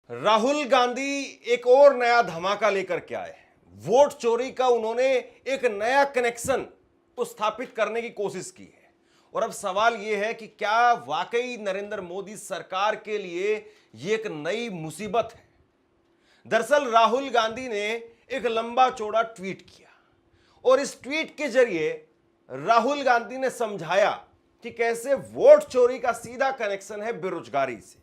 राहुल गांधी एक और नया धमाका लेकर के आए। वोट चोरी का उन्होंने एक नया कनेक्शन तो स्थापित करने की कोशिश की है और अब सवाल यह है कि क्या वाकई नरेंद्र मोदी सरकार के लिए यह एक नई मुसीबत है। दरअसल राहुल गांधी ने एक लंबा चौड़ा ट्वीट किया और इस ट्वीट के जरिए राहुल गांधी ने समझाया कि कैसे वोट चोरी का सीधा कनेक्शन है बेरोजगारी से।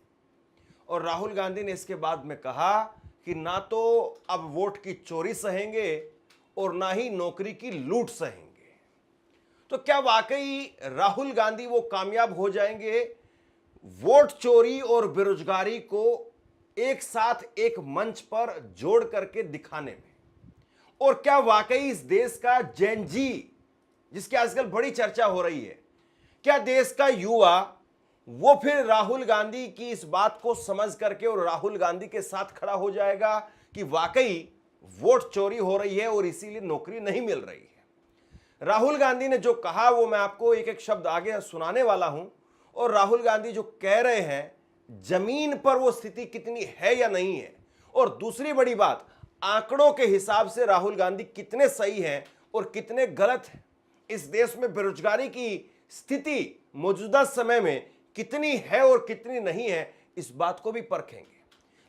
और राहुल गांधी ने इसके बाद में कहा कि ना तो अब वोट की चोरी सहेंगे और ना ही नौकरी की लूट सहेंगे। तो क्या वाकई राहुल गांधी वो कामयाब हो जाएंगे वोट चोरी और बेरोजगारी को एक साथ एक मंच पर जोड़ करके दिखाने में? और क्या वाकई इस देश का जेन जी, जिसकी आजकल बड़ी चर्चा हो रही है, क्या देश का युवा वो फिर राहुल गांधी की इस बात को समझ करके और राहुल गांधी के साथ खड़ा हो जाएगा कि वाकई वोट चोरी हो रही है और इसीलिए नौकरी नहीं मिल रही है? राहुल गांधी ने जो कहा वो मैं आपको एक एक शब्द आगे सुनाने वाला हूं। और राहुल गांधी जो कह रहे हैं जमीन पर वो स्थिति कितनी है या नहीं है, और दूसरी बड़ी बात, आंकड़ों के हिसाब से राहुल गांधी कितने सही हैं और कितने गलत हैं। इस देश में बेरोजगारी की स्थिति मौजूदा समय में कितनी है और कितनी नहीं है, इस बात को भी परखेंगे।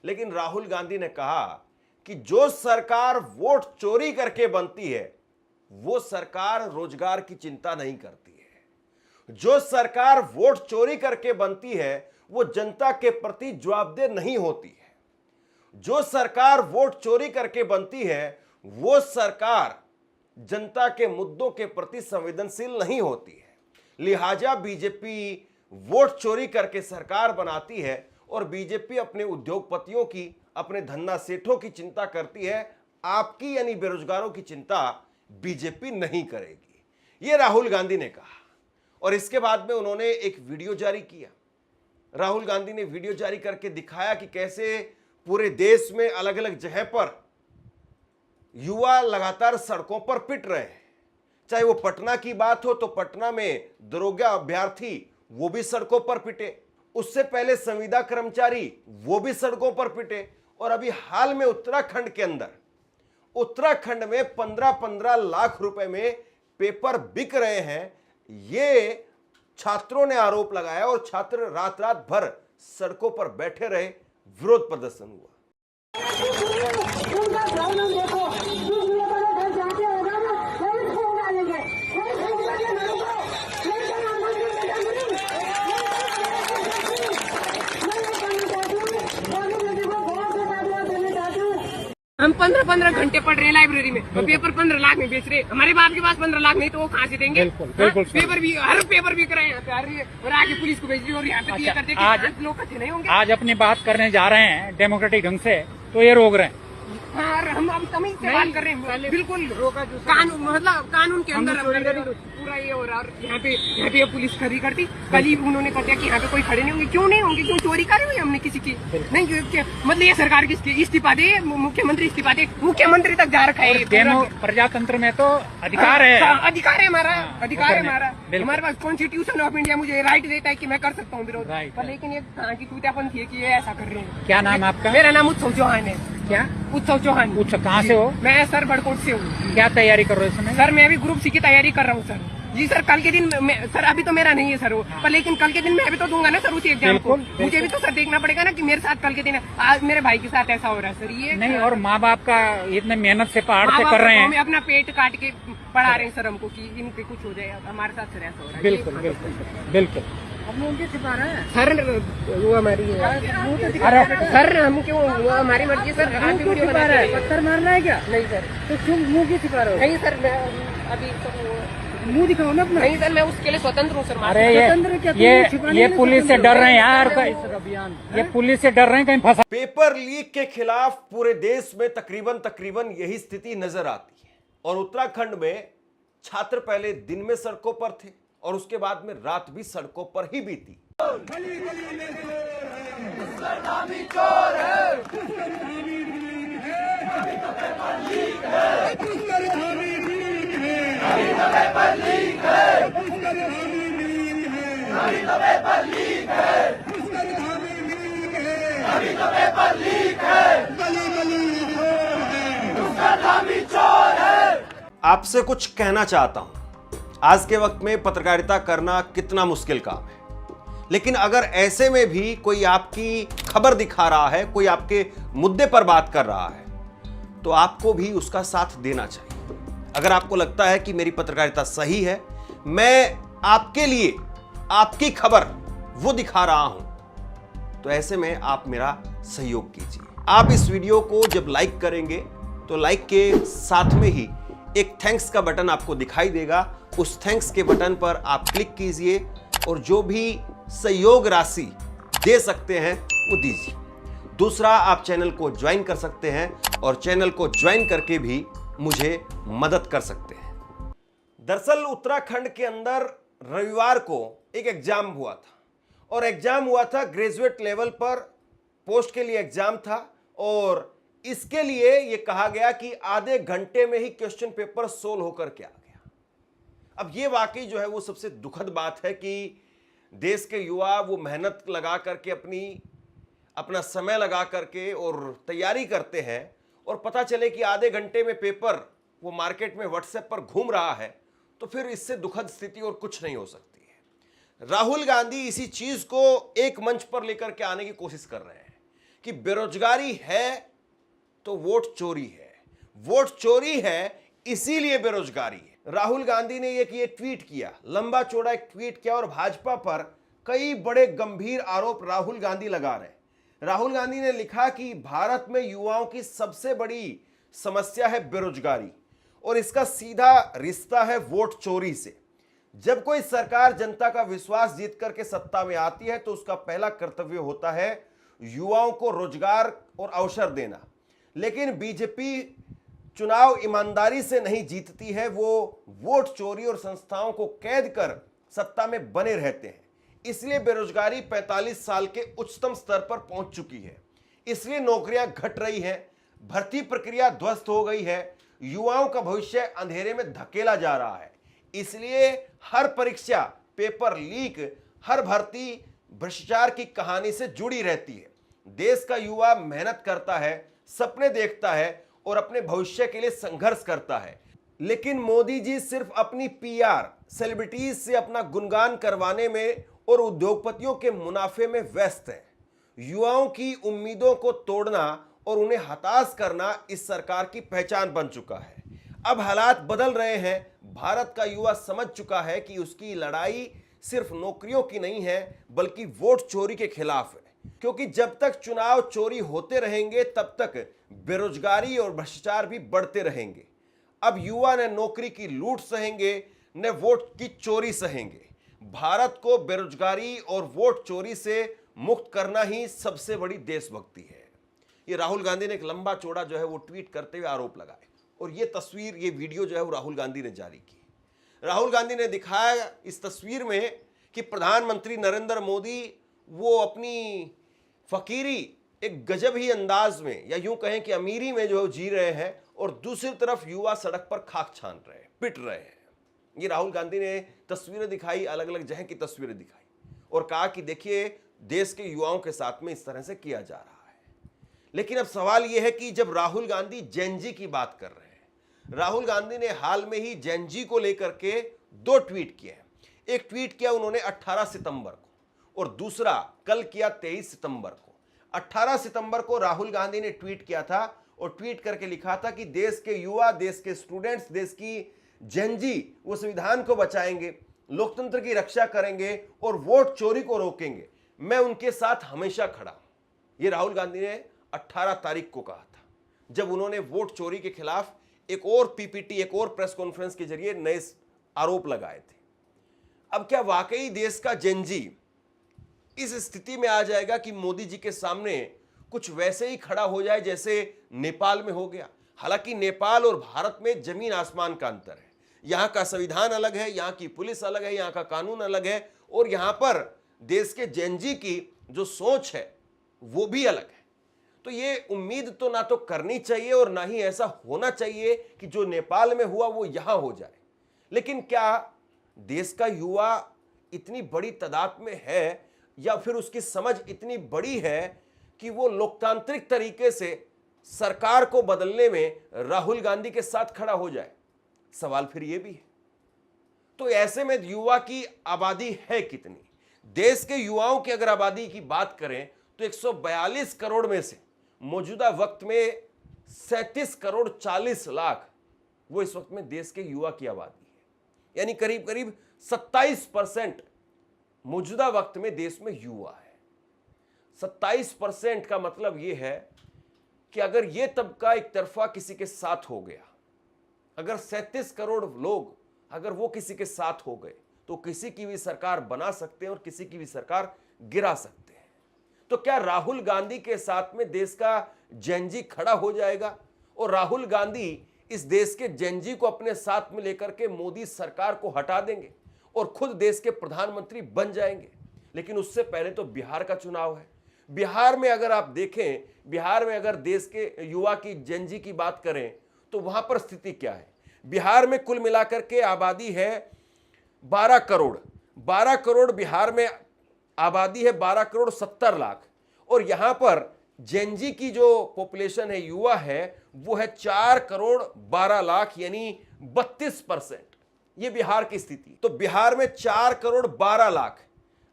लेकिन राहुल गांधी ने कहा कि जो सरकार वोट चोरी करके बनती है वो सरकार रोजगार की चिंता नहीं करती है। जो सरकार वोट चोरी करके बनती है वो जनता के प्रति जवाबदेह नहीं होती है। जो सरकार वोट चोरी करके बनती है वो सरकार जनता के मुद्दों के प्रति संवेदनशील नहीं होती है। लिहाजा बीजेपी वोट चोरी करके सरकार बनाती है और बीजेपी अपने उद्योगपतियों की, अपने धन्ना सेठों की चिंता करती है। आपकी यानी बेरोजगारों की चिंता बीजेपी नहीं करेगी, ये राहुल गांधी ने कहा। और इसके बाद में उन्होंने एक वीडियो जारी किया। राहुल गांधी ने वीडियो जारी करके दिखाया कि कैसे पूरे देश में अलग अलग जगह पर युवा लगातार सड़कों पर पिट रहे हैं। चाहे वो पटना की बात हो तो पटना में दरोगा अभ्यर्थी वो भी सड़कों पर पिटे, उससे पहले संविदा कर्मचारी वो भी सड़कों पर पिटे, और अभी हाल में उत्तराखंड के अंदर, उत्तराखंड में 15-15 लाख रुपए में पेपर बिक रहे हैं। ये छात्रों ने आरोप लगाया और छात्र रात रात भर सड़कों पर बैठे रहे, विरोध प्रदर्शन हुआ। हम 15-15 घंटे पढ़ रहे हैं लाइब्रेरी में और पेपर 15 लाख में बेच रहे हैं। हमारे बाप के पास 15 लाख नहीं तो वो कहाँ से देंगे? बिल्कुल, पेपर भी, हर पेपर बिक रहे हैं और आगे पुलिस को भेज रही है और यहाँ पे ये करते हैं। लोग अच्छे नहीं होंगे। आज अपनी बात करने जा रहे हैं डेमोक्रेटिक ढंग से, तो ये रोक रहे हैं। हाँ, हम अब तमीज से बात कर रहे हैं। बिल्कुल कानून, मतलब कानून के अंदर पूरा ये हो रहा है। यहाँ पे पुलिस खड़ी करती, कल ही उन्होंने कहा कि यहाँ पे कोई खड़े नहीं होंगे। क्यों नहीं होंगे? क्यों चोरी करी हुई हमने किसी की? नहीं, मतलब ये सरकार किसकी? इस्तीफा दे, मुख्यमंत्री इस्तीफा दे, मुख्यमंत्री तक जा रखा है। प्रजातंत्र में तो अधिकार है, अधिकार है हमारा, अधिकार है हमारा। हमारे पास कॉन्स्टिट्यूशन ऑफ इंडिया मुझे राइट देता है कि मैं कर सकता हूँ विरोध, पर लेकिन ये कहाँ की टूटापन थी कि ये ऐसा कर रहे हैं। क्या नाम है आपका? मेरा नाम उत्सव चौहान है। क्या? उत्सव चौहान। कहाँ से हो? मैं सर बड़कोट से हूँ। क्या तैयारी कर रहे हो इस समय? सर मैं अभी ग्रुप सी की तैयारी कर रहा हूँ सर। जी सर, कल के दिन सर, अभी तो मेरा नहीं है सर वो, पर लेकिन कल के दिन मैं भी तो दूंगा ना सर उसी एग्जाम को। मुझे भी तो सर देखना पड़ेगा ना कि मेरे साथ कल के दिन आज मेरे भाई के साथ ऐसा हो रहा है सर। ये नहीं, और माँ बाप का इतने मेहनत से पहाड़ से कर रहे हैं, हमें अपना पेट काट के पढ़ा रहे हैं सर हमको कि इनके कुछ हो जाए। हमारे साथ सर ऐसा हो रहा है। बिल्कुल बिल्कुल बिल्कुल। सर वो हमारी सर, हम क्यों, वो हमारी मर्जी सर। पत्थर मारना है क्या? नहीं सर। तो क्यों मुंह की छिपा रहे हो? नहीं सर, मैं अभी मुंह दिखाओ ना अपना। नहीं सर, मैं उसके लिए स्वतंत्र हूँ सर। अरे ये पुलिस से डर रहे हैं यार, ये पुलिस से डर रहे हैं कहीं फंसा। पेपर लीक के खिलाफ पूरे देश में तकरीबन यही स्थिति नजर आती है। और उत्तराखंड में छात्र पहले दिन में सड़कों पर थे और उसके बाद में रात भी सड़कों पर ही बीती। अभी तो पेपर लीक है। आपसे कुछ कहना चाहता हूं। आज के वक्त में पत्रकारिता करना कितना मुश्किल काम है, लेकिन अगर ऐसे में भी कोई आपकी खबर दिखा रहा है, कोई आपके मुद्दे पर बात कर रहा है, तो आपको भी उसका साथ देना चाहिए। अगर आपको लगता है कि मेरी पत्रकारिता सही है, मैं आपके लिए आपकी खबर वो दिखा रहा हूं, तो ऐसे में आप मेरा सहयोग कीजिए। आप इस वीडियो को जब लाइक करेंगे तो लाइक के साथ में ही एक थैंक्स का बटन आपको दिखाई देगा। उस थैंक्स के बटन पर आप क्लिक कीजिए और जो भी सहयोग राशि दे सकते हैं वो दीजिए। दूसरा, आप चैनल को ज्वाइन कर सकते हैं और चैनल को ज्वाइन करके भी मुझे मदद कर सकते हैं। दरअसल उत्तराखंड के अंदर रविवार को एक एग्जाम हुआ था और एग्जाम हुआ था ग्रेजुएट लेवल पर, पोस्ट के लिए एग्जाम था और इसके लिए यह कहा गया कि आधे घंटे में ही क्वेश्चन पेपर सोल्व होकर के आ गया। अब यह वाकई जो है वो सबसे दुखद बात है कि देश के युवा वो मेहनत लगा करके अपना समय लगा करके और तैयारी करते हैं और पता चले कि आधे घंटे में पेपर वो मार्केट में व्हाट्सएप पर घूम रहा है, तो फिर इससे दुखद स्थिति और कुछ नहीं हो सकती है। राहुल गांधी इसी चीज को एक मंच पर लेकर के आने की कोशिश कर रहे हैं कि बेरोजगारी है तो वोट चोरी है, वोट चोरी है इसीलिए बेरोजगारी है। राहुल गांधी ने ये ट्वीट किया, लंबा चौड़ा एक ट्वीट किया और भाजपा पर कई बड़े गंभीर आरोप राहुल गांधी लगा रहे। राहुल गांधी ने लिखा कि भारत में युवाओं की सबसे बड़ी समस्या है बेरोजगारी और इसका सीधा रिश्ता है वोट चोरी से। जब कोई सरकार जनता का विश्वास जीत करके सत्ता में आती है तो उसका पहला कर्तव्य होता है युवाओं को रोजगार और अवसर देना, लेकिन बीजेपी चुनाव ईमानदारी से नहीं जीतती है, वो वोट चोरी और संस्थाओं को कैद कर सत्ता में बने रहते हैं। इसलिए बेरोजगारी 45 साल के उच्चतम स्तर पर पहुंच चुकी है, इसलिए नौकरियां घट रही हैं, भर्ती प्रक्रिया ध्वस्त हो गई है, युवाओं का भविष्य अंधेरे में धकेला जा रहा है। इसलिए हर परीक्षा, पेपर लीक, हर भर्ती भ्रष्टाचार की कहानी से जुड़ी रहती है। देश का युवा मेहनत करता है, सपने देखता है और अपने भविष्य के लिए संघर्ष करता है, लेकिन मोदी जी सिर्फ अपनी पीआर, सेलिब्रिटीज से अपना गुणगान करवाने में और उद्योगपतियों के मुनाफे में व्यस्त हैं। युवाओं की उम्मीदों को तोड़ना और उन्हें हताश करना इस सरकार की पहचान बन चुका है। अब हालात बदल रहे हैं। भारत का युवा समझ चुका है कि उसकी लड़ाई सिर्फ नौकरियों की नहीं है बल्कि वोट चोरी के खिलाफ है, क्योंकि जब तक चुनाव चोरी होते रहेंगे तब तक बेरोजगारी और भ्रष्टाचार भी बढ़ते रहेंगे। अब युवा न नौकरी की लूट सहेंगे न वोट की चोरी सहेंगे। भारत को बेरोजगारी और वोट चोरी से मुक्त करना ही सबसे बड़ी देशभक्ति है। ये राहुल गांधी ने एक लंबा चौड़ा जो है वो ट्वीट करते हुए आरोप लगाए और ये तस्वीर, ये वीडियो जो है वो राहुल गांधी ने जारी की। राहुल गांधी ने दिखाया इस तस्वीर में कि प्रधानमंत्री नरेंद्र मोदी वो अपनी फकीरी एक गजब ही अंदाज में, या यूं कहें कि अमीरी में जो जी रहे हैं और दूसरी तरफ युवा सड़क पर खाक छान रहे हैं, पिट रहे हैं। ये राहुल गांधी ने तस्वीरें दिखाई, अलग अलग जगह की तस्वीरें दिखाई और कहा कि देखिए देश के युवाओं के साथ में इस तरह से किया जा रहा है। लेकिन अब सवाल यह है कि जब राहुल गांधी जेनजी की बात कर रहे हैं, राहुल गांधी ने हाल में ही जेनजी को लेकर के 2 ट्वीट किए हैं। एक ट्वीट किया उन्होंने 18 सितंबर को और दूसरा कल किया 23 सितंबर को। 18 सितंबर को राहुल गांधी ने ट्वीट किया था और ट्वीट करके लिखा था कि देश के युवा, देश के स्टूडेंट्स, देश की जेनजी वो संविधान को बचाएंगे, लोकतंत्र की रक्षा करेंगे और वोट चोरी को रोकेंगे। मैं उनके साथ हमेशा खड़ा हूं। ये राहुल गांधी ने 18 तारीख को कहा था, जब उन्होंने वोट चोरी के खिलाफ एक और पीपीटी, एक और प्रेस कॉन्फ्रेंस के जरिए नए आरोप लगाए थे। अब क्या वाकई देश का जेनजी इस स्थिति में आ जाएगा कि मोदी जी के सामने कुछ वैसे ही खड़ा हो जाए जैसे नेपाल में हो गया? हालांकि नेपाल और भारत में जमीन आसमान का अंतर है। यहाँ का संविधान अलग है, यहाँ की पुलिस अलग है, यहाँ का कानून अलग है और यहाँ पर देश के जेनजी की जो सोच है वो भी अलग है। तो ये उम्मीद तो ना तो करनी चाहिए और ना ही ऐसा होना चाहिए कि जो नेपाल में हुआ वो यहां हो जाए। लेकिन क्या देश का युवा इतनी बड़ी तादाद में है या फिर उसकी समझ इतनी बड़ी है कि वो लोकतांत्रिक तरीके से सरकार को बदलने में राहुल गांधी के साथ खड़ा हो जाए? सवाल फिर ये भी है। तो ऐसे में युवा की आबादी है कितनी? देश के युवाओं की अगर आबादी की बात करें तो 142 करोड़ में से मौजूदा वक्त में 37 करोड़ 40 लाख वो इस वक्त में देश के युवा की आबादी है, यानी करीब करीब 27% मौजूदा वक्त में देश में युवा है। 27% का मतलब यह है कि अगर यह तबका एक तरफा किसी के साथ हो गया, अगर 37 करोड़ लोग अगर वो किसी के साथ हो गए तो किसी की भी सरकार बना सकते हैं और किसी की भी सरकार गिरा सकते हैं। तो क्या राहुल गांधी के साथ में देश का जेनजी खड़ा हो जाएगा और राहुल गांधी इस देश के जेनजी को अपने साथ में लेकर के मोदी सरकार को हटा देंगे और खुद देश के प्रधानमंत्री बन जाएंगे? लेकिन उससे पहले तो बिहार का चुनाव है। बिहार में अगर आप देखें, बिहार में अगर देश के युवा की जेनजी की बात करें तो वहां पर स्थिति क्या है? बिहार में कुल मिलाकर के आबादी है 12 करोड़। 12 करोड़ बिहार में आबादी है, 12 करोड़ 70 लाख, और यहां पर जेनजी की जो पॉपुलेशन है, युवा है, वो है 4 करोड़ 12 लाख, यानी 32%। ये बिहार की स्थिति। तो बिहार में 4 करोड़ 12 लाख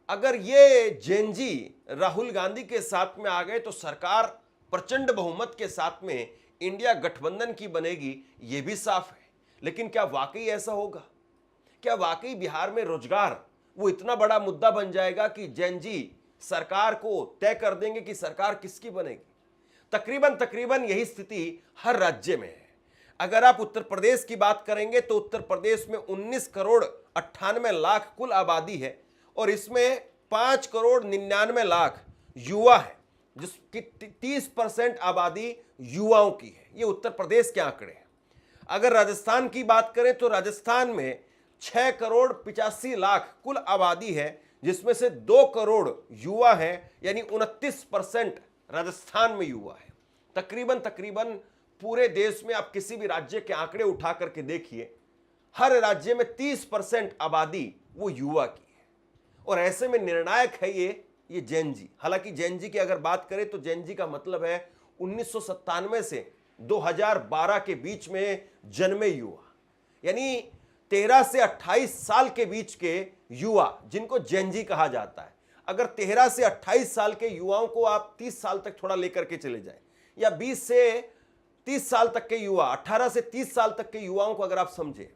अगर ये जेनजी राहुल गांधी के साथ में आ गए तो सरकार प्रचंड बहुमत के साथ में इंडिया गठबंधन की बनेगी, ये भी साफ है। लेकिन क्या वाकई ऐसा होगा? क्या वाकई बिहार में रोजगार वो इतना बड़ा मुद्दा बन जाएगा कि जेनजी सरकार को तय कर देंगे कि सरकार किसकी बनेगी? तकरीबन यही स्थिति हर राज्य में है। अगर आप उत्तर प्रदेश की बात करेंगे तो उत्तर प्रदेश में 19 करोड़ 98 लाख कुल आबादी है और इसमें 5 करोड़ 99 लाख युवा है, जिसकी 30% आबादी युवाओं की है। ये उत्तर प्रदेश के आंकड़े हैं। अगर राजस्थान की बात करें तो राजस्थान में 6 करोड़ 85 लाख कुल आबादी है, जिसमें से 2 करोड़ युवा है, यानी 29% राजस्थान में युवा है। तकरीबन पूरे देश में आप किसी भी राज्य के आंकड़े उठा करके देखिए, हर राज्य में 30% आबादी वो युवा की है। और ऐसे में निर्णायक है ये जेनजी। हालांकि जेनजी की अगर बात करें तो जेनजी का मतलब है 1997 से 2012 के बीच में जन्मे युवा, यानी 13 से 28 साल के बीच के युवा जिनको जेनजी कहा जाता है। अगर 13 से 28 साल के युवाओं को आप 30 साल तक थोड़ा लेकर के चले जाएं, या 20 से 30 साल तक के युवा, 18 से 30 साल तक के युवाओं को अगर आप समझें,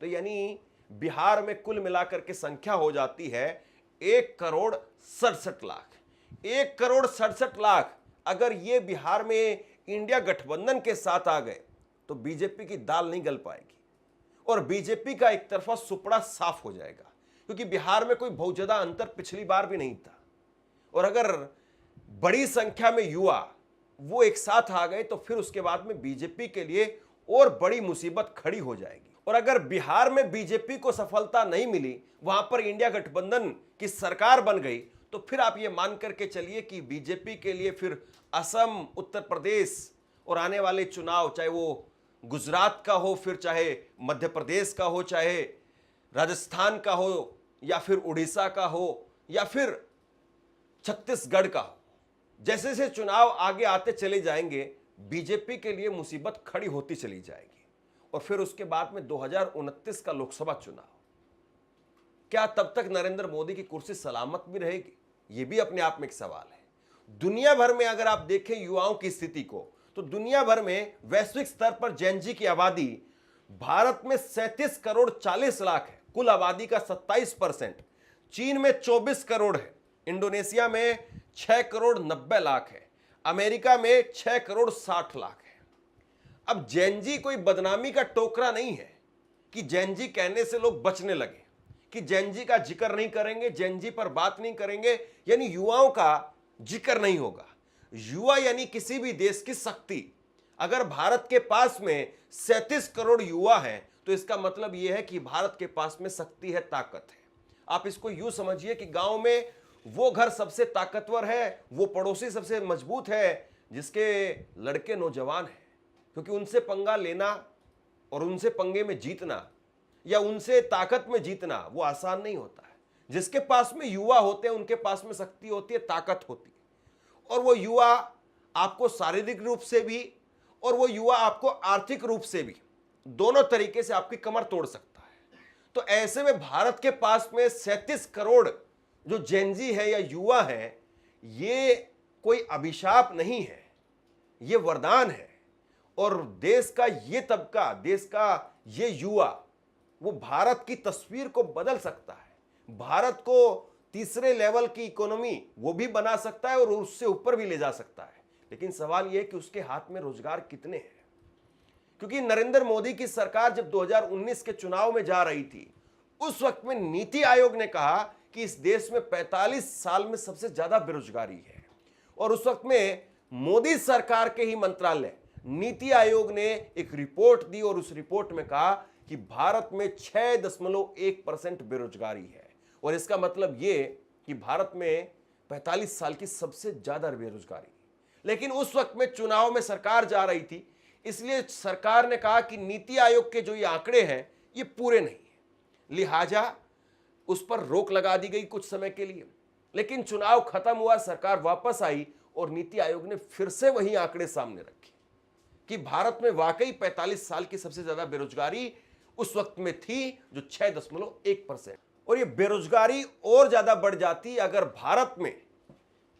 तो यानी बिहार में कुल मिलाकर के संख्या हो जाती है 1 करोड़ 67 लाख। 1 करोड़ 67 लाख अगर ये बिहार में इंडिया गठबंधन के साथ आ गए तो बीजेपी की दाल नहीं गल पाएगी और बीजेपी का एक तरफा सुपड़ा साफ हो जाएगा, क्योंकि बिहार में कोई बहुत ज्यादा अंतर पिछली बार भी नहीं था। और अगर बड़ी संख्या में युवा वो एक साथ आ गए तो फिर उसके बाद में बीजेपी के लिए और बड़ी मुसीबत खड़ी हो जाएगी। और अगर बिहार में बीजेपी को सफलता नहीं मिली, वहां पर इंडिया गठबंधन की सरकार बन गई, तो फिर आप ये मान करके चलिए कि बीजेपी के लिए फिर असम, उत्तर प्रदेश और आने वाले चुनाव, चाहे वो गुजरात का हो, फिर चाहे मध्य प्रदेश का हो, चाहे राजस्थान का हो, या फिर उड़ीसा का हो, या फिर छत्तीसगढ़ का हो, जैसे जैसे चुनाव आगे आते चले जाएंगे बीजेपी के लिए मुसीबत खड़ी होती चली जाएगी। और फिर उसके बाद में 2029 का लोकसभा चुनाव, क्या तब तक नरेंद्र मोदी की कुर्सी सलामत भी रहेगी? यह भी अपने आप में एक सवाल है। दुनिया भर में अगर आप देखें युवाओं की स्थिति को, तो दुनिया भर में वैश्विक स्तर पर जेनजी की आबादी भारत में 37 करोड़ 40 लाख है, कुल आबादी का 27%। चीन में 24 करोड़ है, इंडोनेशिया में 6 करोड़ 90 लाख है, अमेरिका में 6 करोड़ 60 लाख है। अब जेनजी कोई बदनामी का टोकरा नहीं है कि जेनजी कहने से लोग बचने लगे, कि जेनजी का जिक्र नहीं करेंगे, जेनजी पर बात नहीं करेंगे, यानी युवाओं का जिक्र नहीं होगा। युवा यानी किसी भी देश की शक्ति। अगर भारत के पास में 37 करोड़ युवा हैं तो इसका मतलब यह है कि भारत के पास में शक्ति है, ताकत है। आप इसको यूं समझिए कि गांव में वो घर सबसे ताकतवर है, वो पड़ोसी सबसे मजबूत है जिसके लड़के नौजवान हैं, क्योंकि उनसे पंगा लेना और उनसे पंगे में जीतना या उनसे ताकत में जीतना वो आसान नहीं होता है। जिसके पास में युवा होते हैं उनके पास में शक्ति होती है, ताकत होती है, और वो युवा आपको शारीरिक रूप से भी और वो युवा आपको आर्थिक रूप से भी दोनों तरीके से आपकी कमर तोड़ सकता है। तो ऐसे में भारत के पास में 37 करोड़ जो जेनजी है या युवा है, ये कोई अभिशाप नहीं है, ये वरदान है। और देश का ये तबका, देश का ये युवा, वो भारत की तस्वीर को बदल सकता है, भारत को तीसरे लेवल की इकोनॉमी वो भी बना सकता है और उससे ऊपर भी ले जा सकता है। लेकिन सवाल यह है कि उसके हाथ में रोजगार कितने हैं, क्योंकि नरेंद्र मोदी की सरकार जब 2019 के चुनाव में जा रही थी, उस वक्त में नीति आयोग ने कहा कि इस देश में 45 साल में सबसे ज्यादा बेरोजगारी है। और उस वक्त में मोदी सरकार के ही मंत्रालय नीति आयोग ने एक रिपोर्ट दी और उस रिपोर्ट में कहा कि भारत में 6.1% बेरोजगारी है। और इसका मतलब ये कि भारत में 45 साल की सबसे ज्यादा बेरोजगारी। लेकिन उस वक्त में चुनाव में सरकार जा रही थी, इसलिए सरकार ने कहा कि नीति आयोग के जो ये आंकड़े हैं ये पूरे नहीं है, लिहाजा उस पर रोक लगा दी गई कुछ समय के लिए। लेकिन चुनाव खत्म हुआ, सरकार वापस आई और नीति आयोग ने फिर से वही आंकड़े सामने रखे कि भारत में वाकई 45 साल की सबसे ज्यादा बेरोजगारी उस वक्त में थी, जो 6.1%। और ये बेरोजगारी और ज्यादा बढ़ जाती अगर भारत में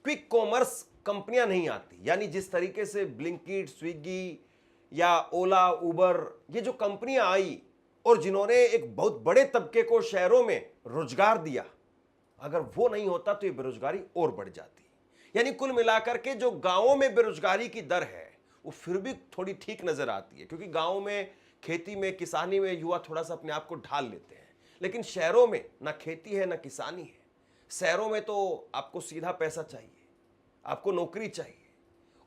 क्विक कॉमर्स कंपनियां नहीं आती। यानी जिस तरीके से ब्लिंकिट, स्विगी या ओला, उबर, ये जो कंपनियां आई और जिन्होंने एक बहुत बड़े तबके को शहरों में रोजगार दिया, अगर वो नहीं होता तो ये बेरोजगारी और बढ़ जाती। यानी कुल मिलाकर के जो गांवों में बेरोजगारी की दर है वो फिर भी थोड़ी ठीक नजर आती है, क्योंकि गांवों में खेती में, किसानी में युवा थोड़ा सा अपने आप को ढाल लेते हैं। लेकिन शहरों में ना खेती है ना किसानी है। शहरों में तो आपको सीधा पैसा चाहिए, आपको नौकरी चाहिए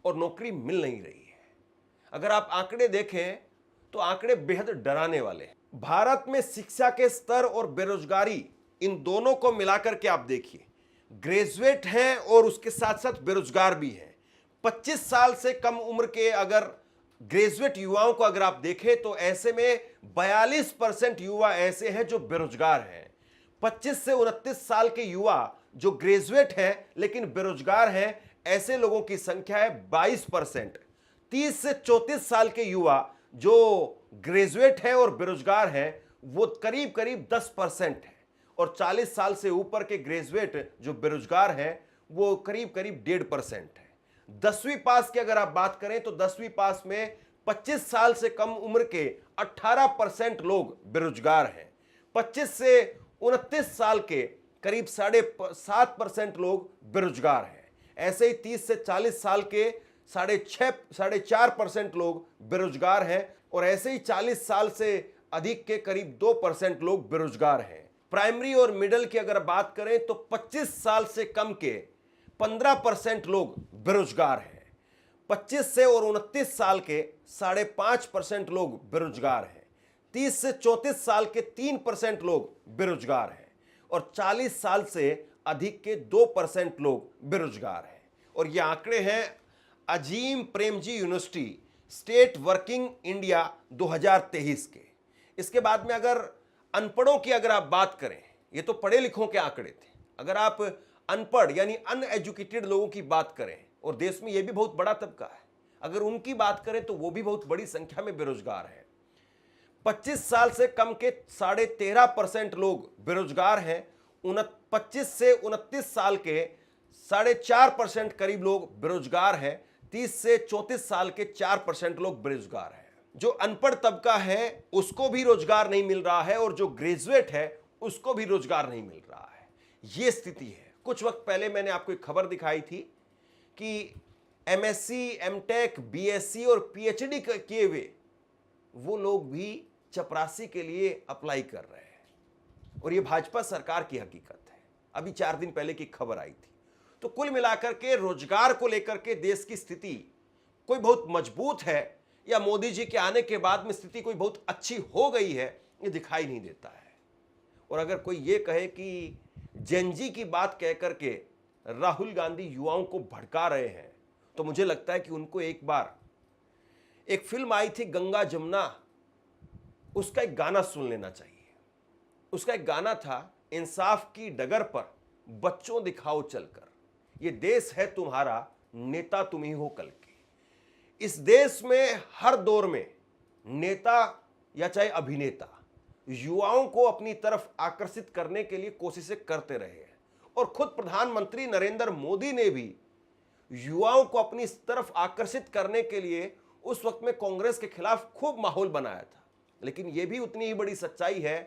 और नौकरी मिल नहीं रही है। अगर आप आंकड़े देखें तो आंकड़े बेहद डराने वाले हैं। भारत में शिक्षा के स्तर और बेरोजगारी, इन दोनों को मिलाकर के आप देखिए, ग्रेजुएट हैं और उसके साथ साथ बेरोजगार भी हैं। 25 साल से कम उम्र के अगर ग्रेजुएट युवाओं को अगर आप देखें तो ऐसे में 42% युवा ऐसे हैं जो बेरोजगार हैं। 25 से 29 साल के युवा जो ग्रेजुएट हैं लेकिन बेरोजगार हैं, ऐसे लोगों की संख्या है 22%। 30 से 34 साल के युवा जो ग्रेजुएट हैं और बेरोजगार हैं वो करीब करीब 10% है। और 40 साल से ऊपर के ग्रेजुएट जो बेरोजगार हैं वो करीब करीब 1.5% है। 10वीं पास की अगर आप बात करें तो 10वीं पास में 25 साल से कम उम्र के 18% लोग बेरोजगार हैं। 25 से 29 साल के करीब 7.5% लोग बेरोजगार हैं। ऐसे ही 30 से 40 साल के 4.5% लोग बेरोजगार हैं और ऐसे ही 40 साल से अधिक के करीब 2% लोग बेरोजगार हैं। प्राइमरी और मिडिल की अगर बात करें तो 25 साल से कम के 15% लोग बेरोजगार हैं। 25 से और 29 साल के 5.5% लोग बेरोजगार हैं। 30 से 34 साल के 3% लोग बेरोजगार हैं और 40 साल से अधिक के 2% लोग बेरोजगार हैं। और ये आंकड़े हैं Azim Premji University State Working India 2023 के। इसके बाद में अगर अनपढ़ों की अगर आप बात करें, ये तो पढ़े लिखों के आंकड़े थे, अगर आप अनपढ़ यानी अनएजुकेटेड लोगों की बात करें, और देश में ये भी बहुत बड़ा तबका है, अगर उनकी बात करें तो वो भी बहुत बड़ी संख्या में बेरोजगार है। 25 साल से कम के 13.5% लोग बेरोजगार हैं। 25 से 29 साल के 4.5% करीब लोग बेरोजगार हैं। 30 से 34 साल के 4% लोग बेरोजगार हैं। जो अनपढ़ तबका है उसको भी रोजगार नहीं मिल रहा है और जो ग्रेजुएट है उसको भी रोजगार नहीं मिल रहा है। यह स्थिति है। कुछ वक्त पहले मैंने आपको एक खबर दिखाई थी कि एमएससी, एमटेक, बीएससी और पीएचडी किए हुए वो लोग भी चपरासी के लिए अप्लाई कर रहे हैं और ये भाजपा सरकार की हकीकत है। अभी 4 दिन पहले की खबर आई थी। तो कुल मिलाकर के रोजगार को लेकर के देश की स्थिति कोई बहुत मजबूत है या मोदी जी के आने के बाद में स्थिति कोई बहुत अच्छी हो गई है, ये दिखाई नहीं देता है। और अगर कोई ये कहे कि जेनजी की बात कह करके राहुल गांधी युवाओं को भड़का रहे हैं, तो मुझे लगता है कि उनको एक बार एक फिल्म आई थी गंगा जमुना, उसका एक गाना सुन लेना चाहिए। उसका एक गाना था, इंसाफ की डगर पर बच्चों दिखाओ चलकर, ये देश है तुम्हारा, नेता तुम ही हो कल के। इस देश में हर दौर में नेता या चाहे अभिनेता युवाओं को अपनी तरफ आकर्षित करने के लिए कोशिशें करते रहे हैं। और खुद प्रधानमंत्री नरेंद्र मोदी ने भी युवाओं को अपनी तरफ आकर्षित करने के लिए उस वक्त में कांग्रेस के खिलाफ खूब माहौल बनाया था। लेकिन यह भी उतनी ही बड़ी सच्चाई है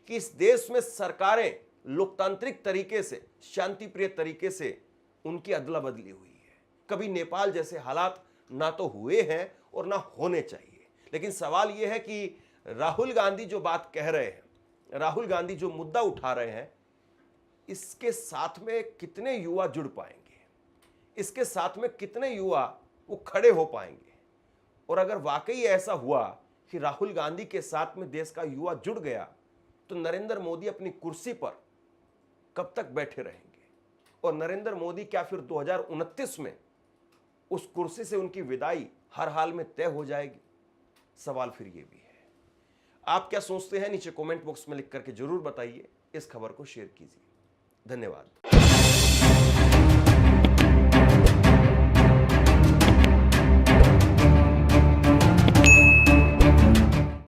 कि इस देश में सरकारें लोकतांत्रिक तरीके से, शांतिप्रिय तरीके से उनकी अदला बदली हुई है। कभी नेपाल जैसे हालात ना तो हुए हैं और ना होने चाहिए। लेकिन सवाल यह है कि राहुल गांधी जो बात कह रहे हैं, राहुल गांधी जो मुद्दा उठा रहे हैं, इसके साथ में कितने युवा जुड़ पाएंगे, इसके साथ में कितने युवा वो खड़े हो पाएंगे। और अगर वाकई ऐसा हुआ कि राहुल गांधी के साथ में देश का युवा जुड़ गया तो नरेंद्र मोदी अपनी कुर्सी पर कब तक बैठे रहेंगे। और नरेंद्र मोदी क्या फिर 2029 में उस कुर्सी से उनकी विदाई हर हाल में तय हो जाएगी? सवाल फिर ये भी है। आप क्या सोचते हैं नीचे कमेंट बॉक्स में लिख करके जरूर बताइए। इस खबर को शेयर कीजिए। धन्यवाद।